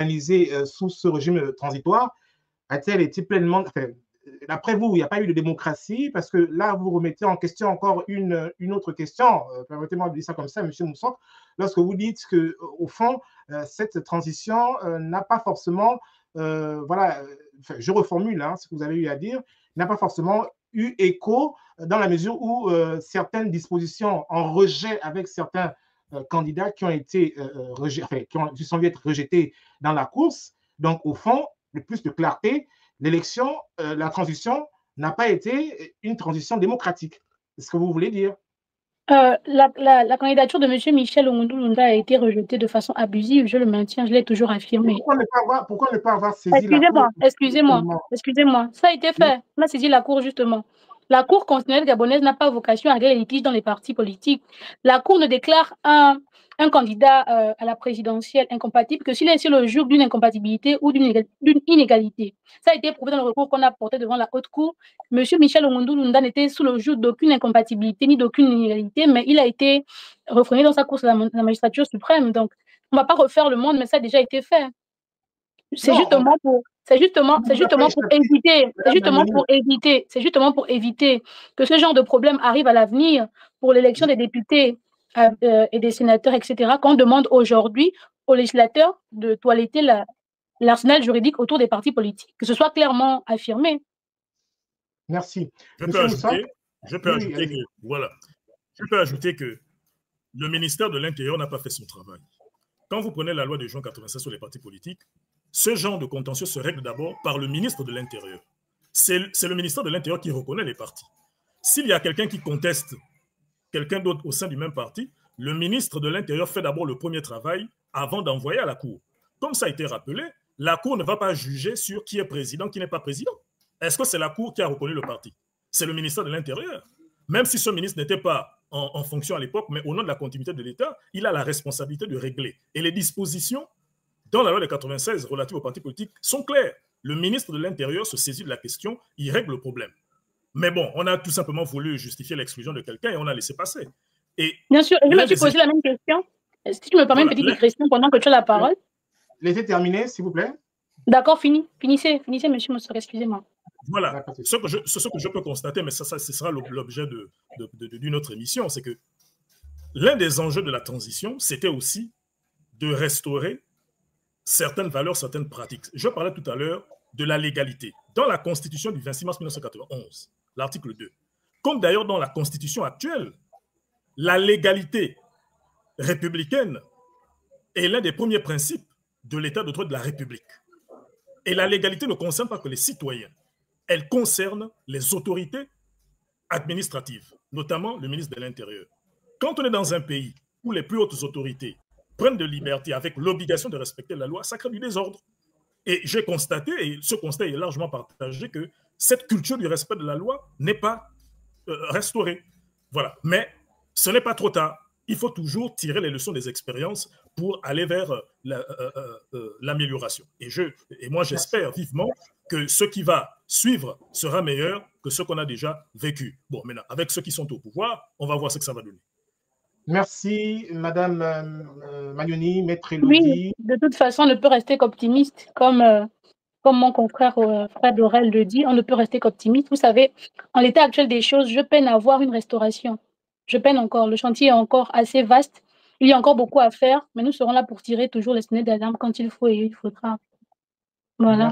organisée sous ce régime transitoire a-t-elle été pleinement... Enfin, d'après vous, il n'y a pas eu de démocratie parce que là, vous remettez en question encore une autre question. Permettez-moi de dire ça comme ça, M. Moussok, lorsque vous dites qu'au fond, cette transition n'a pas forcément, voilà, je reformule ce que vous avez eu à dire, n'a pas forcément eu écho dans la mesure où certaines dispositions en rejet avec certains candidats qui ont été qui sont être rejetés dans la course. Donc, au fond, le plus de clarté, l'élection, la transition n'a pas été une transition démocratique. C'est ce que vous voulez dire? La candidature de M. Michel Oumoundou-Lunda a été rejetée de façon abusive, je le maintiens, je l'ai toujours affirmé. Pourquoi ne pas avoir saisi la Cour? Excusez-moi, ça a été fait. On a saisi la Cour justement. La Cour constitutionnelle gabonaise n'a pas vocation à régler les litiges dans les partis politiques. La Cour ne déclare un candidat à la présidentielle incompatible que s'il est sur le jour d'une incompatibilité ou d'une inégalité. Ça a été prouvé dans le recours qu'on a porté devant la Haute Cour. M. Michel Oumoundou-Lunda n'était sous le joug d'aucune incompatibilité ni d'aucune inégalité, mais il a été refréné dans sa course à la magistrature suprême. Donc, on ne va pas refaire le monde, mais ça a déjà été fait. C'est justement pour éviter que ce genre de problème arrive à l'avenir pour l'élection des députés et des sénateurs, etc. Qu'on demande aujourd'hui aux législateurs de toiletter l'arsenal juridique autour des partis politiques, que ce soit clairement affirmé. Merci. Je peux ajouter que le ministère de l'Intérieur n'a pas fait son travail. Quand vous prenez la loi de juin 1996 sur les partis politiques, ce genre de contentieux se règle d'abord par le ministre de l'Intérieur. C'est le ministère de l'Intérieur qui reconnaît les partis. S'il y a quelqu'un qui conteste quelqu'un d'autre au sein du même parti, le ministre de l'Intérieur fait d'abord le premier travail avant d'envoyer à la Cour. Comme ça a été rappelé, la Cour ne va pas juger sur qui est président, qui n'est pas président. Est-ce que c'est la Cour qui a reconnu le parti? C'est le ministère de l'Intérieur. Même si ce ministre n'était pas en fonction à l'époque, mais au nom de la continuité de l'État, il a la responsabilité de régler. Et les dispositions dans la loi de 1996 relative aux partis politiques sont claires. Le ministre de l'Intérieur se saisit de la question, il règle le problème. Mais bon, on a tout simplement voulu justifier l'exclusion de quelqu'un et on a laissé passer. Et bien sûr, je me suis posé la même question. Si tu me permets une petite digression pendant que tu as la parole. Laissez terminer, s'il vous plaît. D'accord, finissez, monsieur Moussok, excusez-moi. Voilà, ce que je peux constater, mais ça ce sera l'objet d'une autre émission, c'est que l'un des enjeux de la transition, c'était aussi de restaurer certaines valeurs, certaines pratiques. Je parlais tout à l'heure de la légalité. Dans la Constitution du 26 mars 1991, l'article 2, comme d'ailleurs dans la Constitution actuelle, la légalité républicaine est l'un des premiers principes de l'État de droit de la République. Et la légalité ne concerne pas que les citoyens. Elle concerne les autorités administratives, notamment le ministre de l'Intérieur. Quand on est dans un pays où les plus hautes autorités prennent de liberté avec l'obligation de respecter la loi, ça crée du désordre. Et j'ai constaté, et ce constat est largement partagé, que cette culture du respect de la loi n'est pas restaurée. Voilà. Mais ce n'est pas trop tard. Il faut toujours tirer les leçons des expériences pour aller vers l'amélioration. Et moi, j'espère vivement que ce qui va suivre sera meilleur que ce qu'on a déjà vécu. Bon, maintenant, avec ceux qui sont au pouvoir, on va voir ce que ça va donner. Merci, Madame Magnoni, Maître Elodie. Oui, de toute façon, on ne peut rester qu'optimiste, comme mon confrère Fred Aurel le dit, on ne peut rester qu'optimiste. Vous savez, en l'état actuel des choses, je peine à voir une restauration. Je peine encore. Le chantier est encore assez vaste. Il y a encore beaucoup à faire, mais nous serons là pour tirer toujours les sonnettes d'alarme quand il faut et il faudra. Voilà.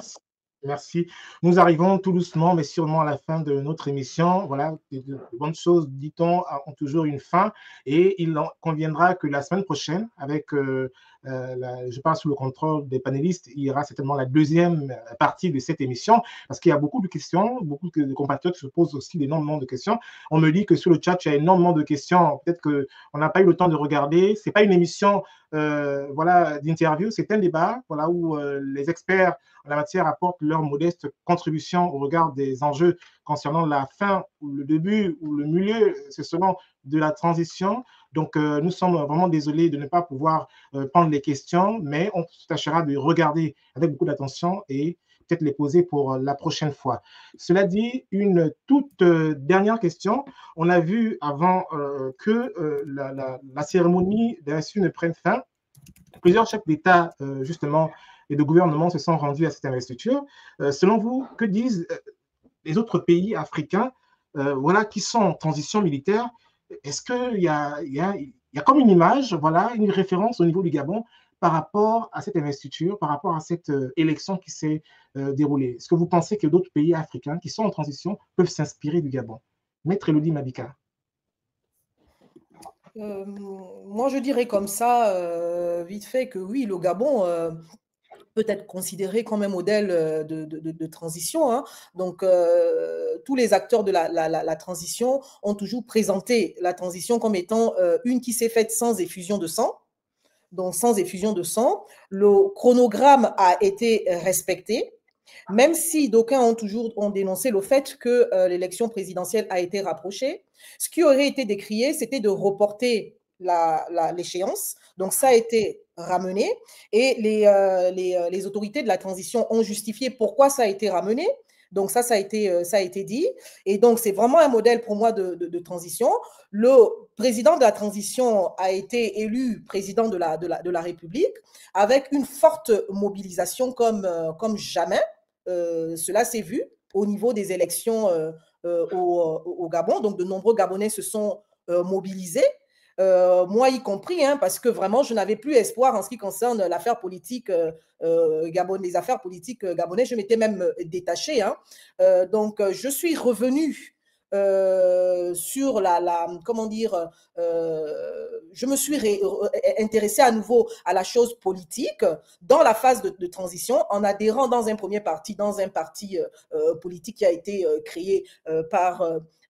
Merci. Nous arrivons tout doucement, mais sûrement à la fin de notre émission. Voilà, de bonnes choses, dit-on, ont toujours une fin. Et il en conviendra que la semaine prochaine, avec, je parle sous le contrôle des panélistes, il y aura certainement la deuxième partie de cette émission, parce qu'il y a beaucoup de questions, beaucoup de compatriotes se posent aussi énormément de questions. On me dit que sur le chat, il y a énormément de questions. Peut-être qu'on n'a pas eu le temps de regarder. Ce n'est pas une émission voilà, d'interview, c'est un débat voilà, où les experts en la matière apportent leur modeste contribution au regard des enjeux concernant la fin ou le début ou le milieu, c'est selon de la transition. Donc, nous sommes vraiment désolés de ne pas pouvoir prendre les questions, mais on se tâchera de regarder avec beaucoup d'attention et peut-être les poser pour la prochaine fois. Cela dit, une toute dernière question. On a vu avant que la cérémonie d'investiture ne prenne fin. Plusieurs chefs d'État, justement, et de gouvernements se sont rendus à cette investiture. Selon vous, que disent les autres pays africains voilà, qui sont en transition militaire? Est-ce qu'il y a, comme une image, voilà, une référence au niveau du Gabon par rapport à cette investiture, par rapport à cette élection qui s'est déroulée? Est-ce que vous pensez que d'autres pays africains qui sont en transition peuvent s'inspirer du Gabon? Maître Elodie Mabika. Moi, je dirais comme ça, vite fait, que oui, le Gabon peut être considéré comme un modèle de transition. Hein. Donc, tous les acteurs de la transition ont toujours présenté la transition comme étant une qui s'est faite sans effusion de sang. Donc, sans effusion de sang. Le chronogramme a été respecté, même si d'aucuns ont dénoncé le fait que l'élection présidentielle a été rapprochée. Ce qui aurait été décrié, c'était de reporter l'échéance. Donc, ça a été ramené et les autorités de la transition ont justifié pourquoi ça a été ramené. Donc, ça a été dit. Et donc, c'est vraiment un modèle pour moi de transition. Le président de la transition a été élu président de la République avec une forte mobilisation comme jamais. Cela s'est vu au niveau des élections au Gabon. Donc, de nombreux Gabonais se sont mobilisés. Moi y compris, hein, parce que vraiment, je n'avais plus espoir en ce qui concerne l'affaire politique les affaires politiques gabonaises. Je m'étais même détachée. Hein. Donc, je suis revenue sur comment dire, je me suis intéressée à nouveau à la chose politique dans la phase de transition en adhérant dans un premier parti, dans un parti politique qui a été créé par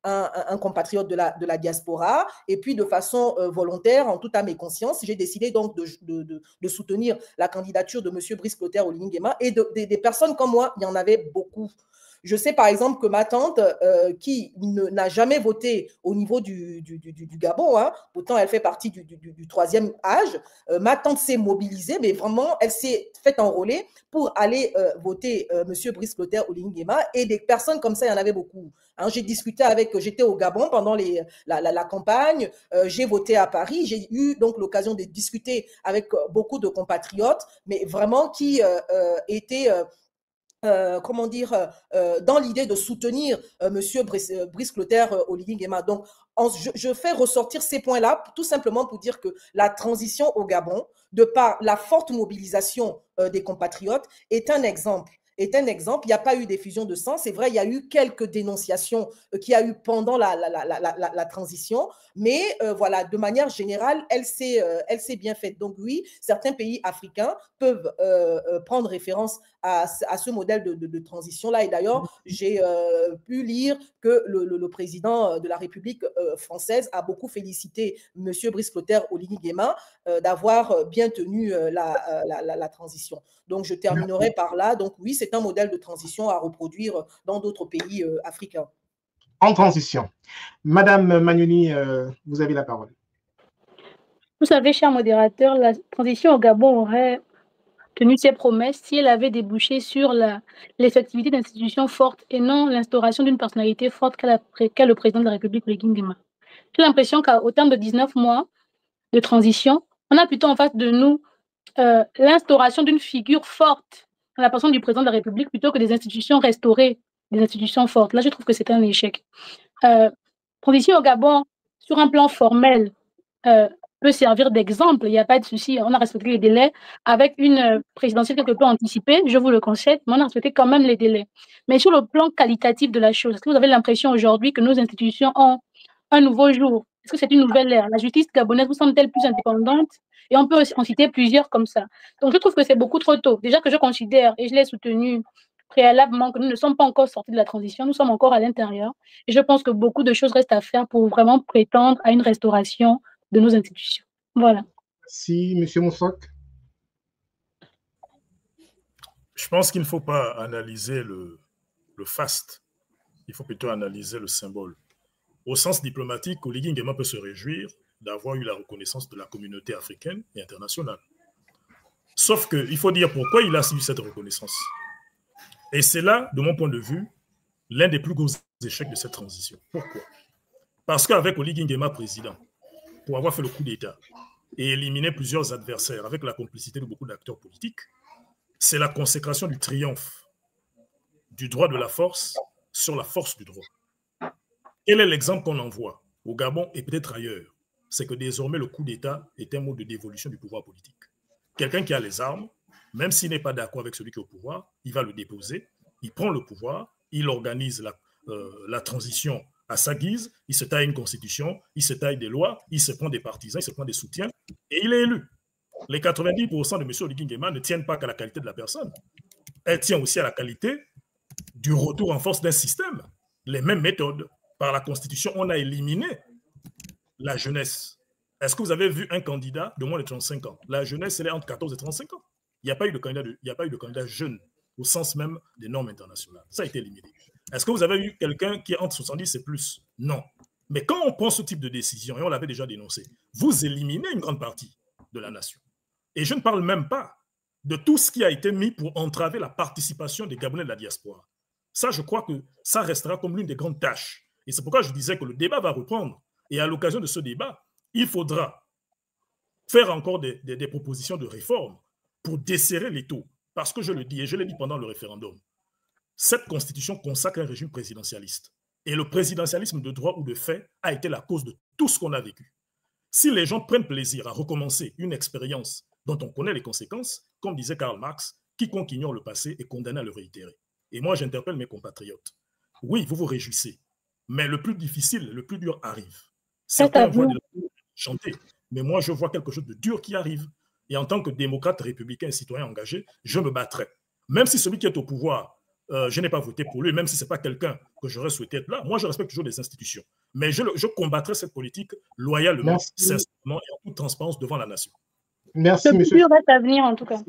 un compatriote de la diaspora, et puis de façon volontaire, en toute âme et conscience, j'ai décidé donc de soutenir la candidature de M. Brice Clotaire Oligui Nguema, et des personnes comme moi, il y en avait beaucoup. Je sais par exemple que ma tante, qui n'a jamais voté au niveau du Gabon, hein, pourtant elle fait partie du troisième âge, ma tante s'est mobilisée, mais vraiment elle s'est fait enrôler pour aller voter M. Brice Clotaire Oligui Nguema, et des personnes comme ça, il y en avait beaucoup. Hein, j'étais au Gabon pendant la campagne, j'ai voté à Paris, j'ai eu donc l'occasion de discuter avec beaucoup de compatriotes, mais vraiment qui étaient comment dire, dans l'idée de soutenir Monsieur Brice Clotaire Oligui Nguema. Donc, je fais ressortir ces points-là tout simplement pour dire que la transition au Gabon, de par la forte mobilisation des compatriotes, est un exemple. Il n'y a pas eu d'effusion de sang. C'est vrai, il y a eu quelques dénonciations qu'il y a eu pendant la transition, mais voilà, de manière générale, elle s'est bien faite. Donc oui, certains pays africains peuvent prendre référence à ce modèle de transition-là. Et d'ailleurs, j'ai pu lire que le président de la République française a beaucoup félicité M. Brice Clotaire Oligui Nguema d'avoir bien tenu la transition. Donc, je terminerai par là. Donc, oui, c'est un modèle de transition à reproduire dans d'autres pays africains. En transition. Madame Magnoni, vous avez la parole. Vous savez, cher modérateur, la transition au Gabon aurait tenu ses promesses si elle avait débouché sur l'effectivité d'institutions fortes et non l'instauration d'une personnalité forte qu'est le président de la République, Oligui Nguema. J'ai l'impression qu'au terme de 19 mois de transition, on a plutôt en face de nous l'instauration d'une figure forte à la personne du président de la République plutôt que des institutions restaurées, des institutions fortes. Là, je trouve que c'est un échec. Transition au Gabon, sur un plan formel, peut servir d'exemple, il n'y a pas de souci, on a respecté les délais avec une présidentielle quelque peu anticipée, je vous le concède, mais on a respecté quand même les délais. Mais sur le plan qualitatif de la chose, est-ce que vous avez l'impression aujourd'hui que nos institutions ont un nouveau jour? Est-ce que c'est une nouvelle ère? La justice gabonaise vous semble-t-elle plus indépendante? Et on peut en citer plusieurs comme ça. Donc, je trouve que c'est beaucoup trop tôt. Déjà que je considère, et je l'ai soutenu préalablement, que nous ne sommes pas encore sortis de la transition, nous sommes encore à l'intérieur. Et je pense que beaucoup de choses restent à faire pour vraiment prétendre à une restauration de nos institutions. Voilà. Merci, M. Moussok. Je pense qu'il ne faut pas analyser le faste. Il faut plutôt analyser le symbole. Au sens diplomatique, Oligui Nguema peut se réjouir d'avoir eu la reconnaissance de la communauté africaine et internationale. Sauf qu'il faut dire pourquoi il a eu cette reconnaissance. Et c'est là, de mon point de vue, l'un des plus gros échecs de cette transition. Pourquoi? Parce qu'avec Oligui Nguema président, pour avoir fait le coup d'État et éliminer plusieurs adversaires avec la complicité de beaucoup d'acteurs politiques, c'est la consécration du triomphe du droit de la force sur la force du droit. Quel est l'exemple qu'on envoie au Gabon et peut-être ailleurs? C'est que désormais, le coup d'État est un mode de dévolution du pouvoir politique. Quelqu'un qui a les armes, même s'il n'est pas d'accord avec celui qui est au pouvoir, il va le déposer, il prend le pouvoir, il organise la transition à sa guise, il se taille une constitution, il se taille des lois, il se prend des partisans, il se prend des soutiens, et il est élu. Les 90% de M. Oligui Nguema ne tiennent pas qu'à la qualité de la personne. Elles tiennent aussi à la qualité du retour en force d'un système. Les mêmes méthodes. Par la Constitution, on a éliminé la jeunesse. Est-ce que vous avez vu un candidat de moins de 35 ans? La jeunesse, elle est entre 14 et 35 ans. Il n'y a pas eu de candidat jeune au sens même des normes internationales. Ça a été éliminé. Est-ce que vous avez eu quelqu'un qui est entre 70 et plus? Non. Mais quand on prend ce type de décision, et on l'avait déjà dénoncé, vous éliminez une grande partie de la nation. Et je ne parle même pas de tout ce qui a été mis pour entraver la participation des Gabonais de la diaspora. Ça, je crois que ça restera comme l'une des grandes tâches. Et c'est pourquoi je disais que le débat va reprendre. Et à l'occasion de ce débat, il faudra faire encore des propositions de réforme pour desserrer les taux. Parce que je le dis, et je l'ai dit pendant le référendum, cette constitution consacre un régime présidentialiste. Et le présidentialisme de droit ou de fait a été la cause de tout ce qu'on a vécu. Si les gens prennent plaisir à recommencer une expérience dont on connaît les conséquences, comme disait Karl Marx, quiconque ignore le passé est condamné à le réitérer. Et moi, j'interpelle mes compatriotes. Oui, vous vous réjouissez, mais le plus difficile, le plus dur arrive. Certains voient de la chanter, mais moi, je vois quelque chose de dur qui arrive. Et en tant que démocrate, républicain et citoyen engagé, je me battrai. Même si celui qui est au pouvoir, je n'ai pas voté pour lui, même si ce n'est pas quelqu'un que j'aurais souhaité être là, moi, je respecte toujours les institutions. Mais je combattrai cette politique loyalement, sincèrement et en toute transparence devant la nation. Merci, monsieur. Reste à venir, en tout cas.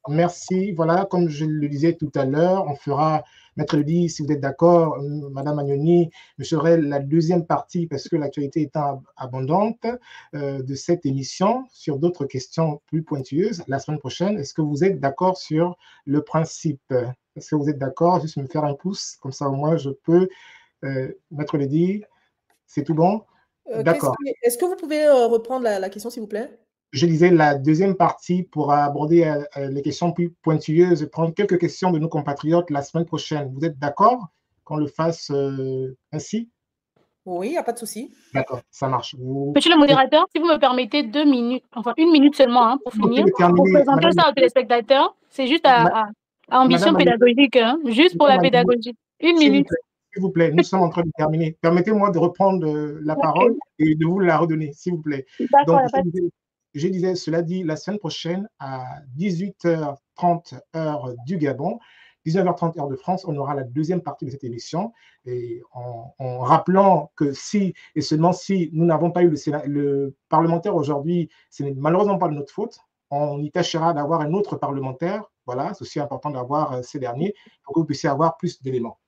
Merci. Voilà, comme je le disais tout à l'heure, on fera, Maître Elodie, si vous êtes d'accord, Madame Agnoni, je serai la deuxième partie, parce que l'actualité est abondante, de cette émission sur d'autres questions plus pointilleuses la semaine prochaine. Est-ce que vous êtes d'accord sur le principe? Est-ce que vous êtes d'accord? Juste me faire un pouce, comme ça au moins je peux. Maître Elodie, c'est tout bon? D'accord. Est-ce que vous pouvez reprendre la question, s'il vous plaît? Je disais la deuxième partie pour aborder les questions plus pointilleuses et prendre quelques questions de nos compatriotes la semaine prochaine. Vous êtes d'accord qu'on le fasse ainsi? Oui, il n'y a pas de souci. D'accord, ça marche. Monsieur le modérateur, si vous me permettez 2 minutes, enfin 1 minute seulement hein, pour finir, pour présenter ça aux téléspectateurs, c'est juste à ambition pédagogique, hein, juste pour la pédagogie. 1 minute. S'il vous plaît, nous sommes en train de terminer. Permettez-moi de reprendre la parole et de vous la redonner, s'il vous plaît. Donc, je disais, cela dit, la semaine prochaine, à 18h30 heure du Gabon, 19h30 heure de France, on aura la deuxième partie de cette émission. Et en rappelant que si, et seulement si, nous n'avons pas eu le parlementaire aujourd'hui, ce n'est malheureusement pas de notre faute. On y tâchera d'avoir un autre parlementaire. Voilà, c'est aussi important d'avoir ces derniers pour que vous puissiez avoir plus d'éléments.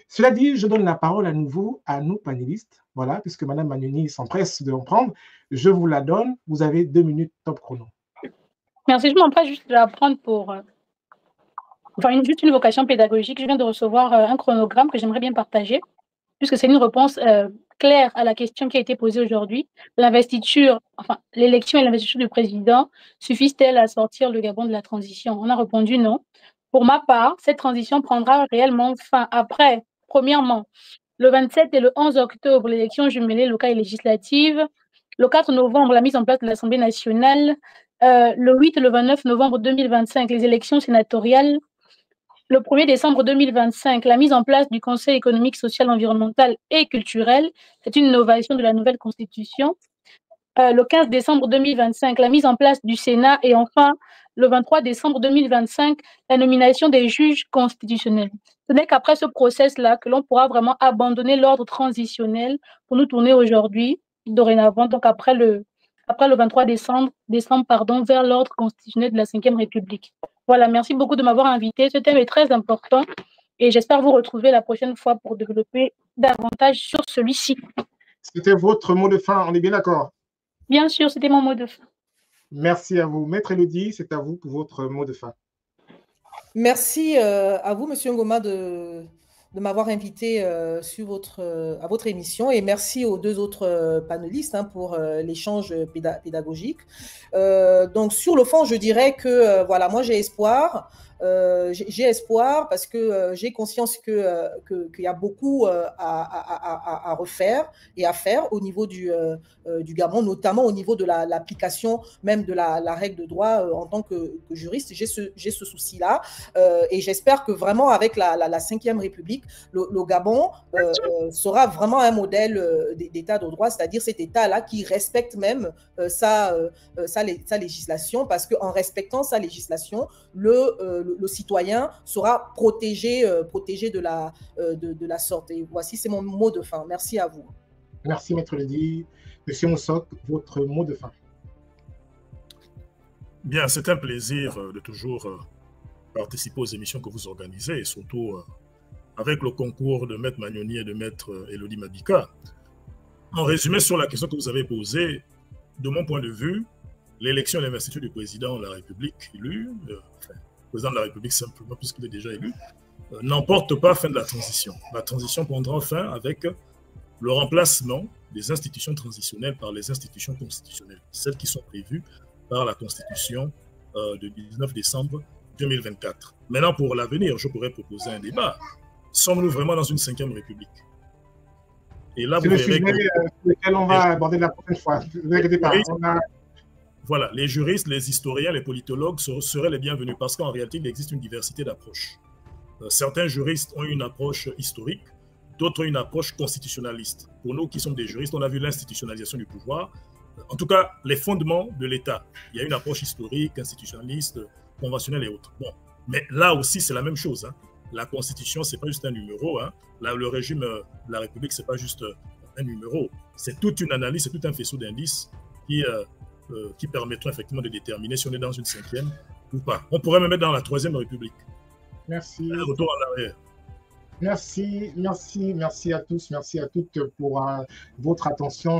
Cela dit, je donne la parole à nouveau à nos panélistes. Voilà, puisque Mme Magnoni s'empresse de en prendre. Je vous la donne. Vous avez 2 minutes top chrono. Merci. Je m'empresse juste de la prendre pour juste une vocation pédagogique. Je viens de recevoir un chronogramme que j'aimerais bien partager, puisque c'est une réponse claire à la question qui a été posée aujourd'hui. L'investiture, enfin, l'élection et l'investiture du président suffisent-elles à sortir le Gabon de la transition? On a répondu non. Pour ma part, cette transition prendra réellement fin après, premièrement, le 27 et le 11 octobre, l'élection jumelée locale et législative. Le 4 novembre, la mise en place de l'Assemblée nationale. Le 8 et le 29 novembre 2025, les élections sénatoriales. Le 1er décembre 2025, la mise en place du Conseil économique, social, environnemental et culturel. C'est une innovation de la nouvelle Constitution. Le 15 décembre 2025, la mise en place du Sénat. Et enfin, le 23 décembre 2025, la nomination des juges constitutionnels. Ce n'est qu'après ce process-là que l'on pourra vraiment abandonner l'ordre transitionnel pour nous tourner aujourd'hui, dorénavant, donc après le 23 décembre, vers l'ordre constitutionnel de la Ve République. Voilà, merci beaucoup de m'avoir invité. Ce thème est très important et j'espère vous retrouver la prochaine fois pour développer davantage sur celui-ci. C'était votre mot de fin, on est bien d'accord? Bien sûr, c'était mon mot de fin. Merci à vous. Maître Elodie, c'est à vous pour votre mot de fin. Merci à vous, Monsieur Ngoma, de m'avoir invité à votre émission et merci aux 2 autres panélistes pour l'échange pédagogique. Donc, sur le fond, je dirais que voilà, moi j'ai espoir j'ai espoir parce que j'ai conscience qu'il y a beaucoup à refaire et à faire au niveau du Gabon, notamment au niveau de l'application même de la règle de droit en tant que juriste. J'ai ce souci-là et j'espère que vraiment avec la 5e République, le Gabon sera vraiment un modèle d'état de droit, c'est-à-dire cet état-là qui respecte même sa législation, parce qu'en respectant sa législation, le citoyen sera protégé de la sorte. Et voici, c'est mon mot de fin. Merci à vous. Merci, Maître Ledy. Monsieur Moussok, votre mot de fin. Bien, c'est un plaisir de toujours participer aux émissions que vous organisez, et surtout avec le concours de Maître Magnoni et de Maître Elodie Mabika. En résumé sur la question que vous avez posée, de mon point de vue, l'élection et l'investiture du président de la République élu, président de la République simplement puisqu'il est déjà élu, n'emporte pas fin de la transition. La transition prendra fin avec le remplacement des institutions transitionnelles par les institutions constitutionnelles, celles qui sont prévues par la Constitution de 19 décembre 2024. Maintenant, pour l'avenir, je pourrais proposer un débat. Sommes-nous vraiment dans une 5e République? Et là, c'est le sujet lequel on va aborder la prochaine fois. Voilà, les juristes, les historiens, les politologues seraient les bienvenus parce qu'en réalité, il existe une diversité d'approches. Certains juristes ont une approche historique, d'autres ont une approche constitutionnaliste. Pour nous qui sommes des juristes, on a vu l'institutionnalisation du pouvoir, en tout cas les fondements de l'État. Il y a une approche historique, institutionnaliste, conventionnelle et autres. Bon, mais là aussi, c'est la même chose. Hein. La Constitution, ce n'est pas juste un numéro. Hein. Là, le régime de la République, ce n'est pas juste un numéro. C'est toute une analyse, c'est tout un faisceau d'indices qui permettront effectivement de déterminer si on est dans une 5e ou pas. On pourrait me mettre dans la 3e République. Merci. Un retour en arrière. Merci à tous, merci à toutes pour votre attention.